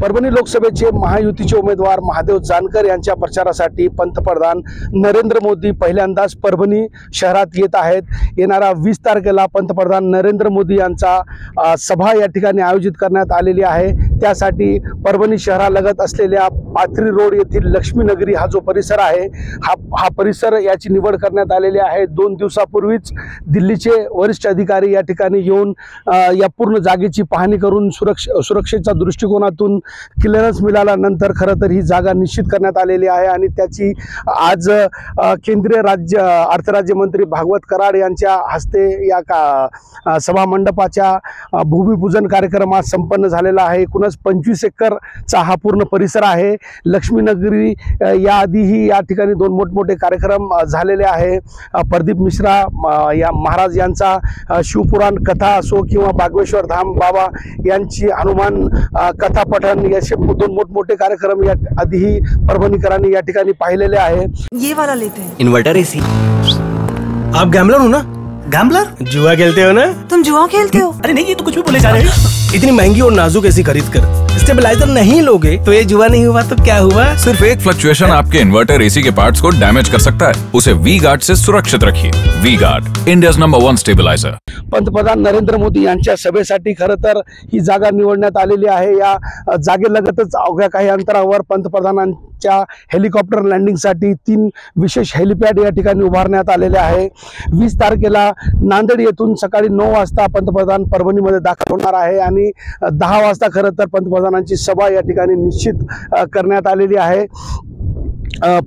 परभणी लोकसभेचे महायुतीचे उमेदवार महादेव जानकर यांच्या प्रचारासाठी पंतप्रधान नरेंद्र मोदी पहिल्यांदाच परभणी शहरात येत आहेत। येणाऱ्या 20 तारखेला पंतप्रधान नरेंद्र मोदी यांचा सभा या ठिकाणी आयोजित करण्यात आलेली आहे। त्यासाठी परभणी शहरालगत असलेल्या पाथरी रोड येथील लक्ष्मीनगरी हा जो परिसर आहे हा परिसर याची निवड करण्यात आलेली आहे। 2 दिवसापूर्वीच दिल्लीचे वरिष्ठ अधिकारी या ठिकाणी येऊन या पूर्ण जागेची पाहणी करून सुरक्षेच्या दृष्टिकोनातून क्लिअरन्स मिळाल्यानंतर खरं तर ही जागा निश्चित करण्यात आलेली आहे आणि त्याची आज केंद्रीय अर्थराज्यमंत्री भागवत कराड यांच्या हस्ते या सभा मंडपाच्या भूमिपूजन कार्यक्रमात संपन्न झालेला आहे। एकूणच 25 एकरचा हा पूर्ण परिसर आहे। लक्ष्मीनगरी याआधीही या ठिकाणी 2 मोठमोठे कार्यक्रम झालेले आहे। प्रदीप मिश्रा या महाराज यांचा शिवपुराण कथा असो किंवा बागेश्वर धाम बाबा यांची हनुमान कथा पठण असे 2 मोठमोठे कार्यक्रम या आधीही परभणीकरांनी या ठिकाणी पाहिलेले आहे। ये वाला लेते हैं। Inverter AC. आप गैम्बलर हो ना? गैम्बलर? जुआ खेलते हो ना? तुम जुआ खेलते हो? अरे नहीं, ये तो कुछ भी बोले जा रहे हैं। इतनी महंगी और नाजुक एसी खरीद कर स्टेबलाइजर नहीं लोगे तो ये जुआ नहीं हुआ तो क्या हुआ? सिर्फ एक फ्लक्चुएशन आपके इन्वर्टर एसी के पार्ट्स को डैमेज कर सकता है। उसे वी गार्ड से सुरक्षित रखिए। V guard, India's number 1 stabiliser. पंतप्रधान नरेंद्र मोदी यांच्या सभेसाठी खरं तर ही जागा निवडण्यात आलेली आहे। या जागेलगतच अवघ्या काही अंतरावर पंतप्रधानांच्या हेलिकॉप्टर लँडिंगसाठी 3 विशेष हेलिपॅड या ठिकाणी उभारण्यात आलेले आहे। 20 तारखेला नांदेड येथून सकाळी 9 वाजता पंतप्रधान परभणीमध्ये दाखल होणार आहे आणि 10 वाजता खरं तर पंतप्रधानांची सभा या ठिकाणी निश्चित करण्यात आलेली आहे।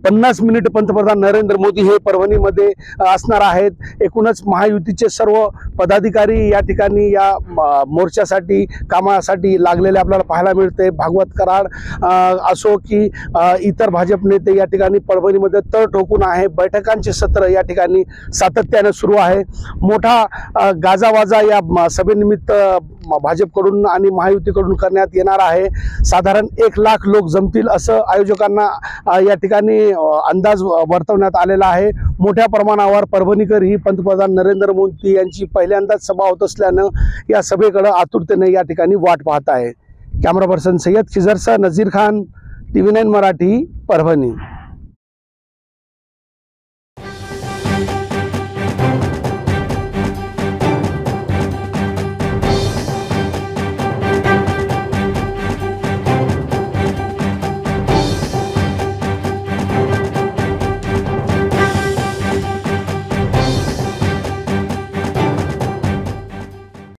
50 मिनिट पंतप्रधान नरेंद्र मोदी हे परभणीमध्ये असणार आहेत। एकूणच महायुतीचे सर्व पदाधिकारी या ठिकाणी या मोर्चासाठी कामासाठी लागलेले आपल्याला पाहायला मिळते। भागवत कराड असो की इतर भाजप नेते या ठिकाणी परभणीमध्ये तळ ठोकून आहे। बैठकांचे सत्र या ठिकाणी सातत्याने सुरू आहे। मोठा गाजावाजा या सभेनिमित्त भाजपकडून आणि महायुतीकडून करण्यात येणार आहे। साधारण 1 लाख लोक जमतील असं आयोजकांना या ठिकाणी अंदाज वर्तवण्यात आलेला आहे। मोठ्या प्रमाणावर परभणीकर ही पंतप्रधान नरेंद्र मोदी यांची पहिल्यांदाच सभा होत असल्यानं या सभेकडे आतुरतेने या ठिकाणी वाट पाहत आहे। कॅमेरा पर्सन सय्यद खिजरसह नजीर खान, TV9 मराठी, परभणी।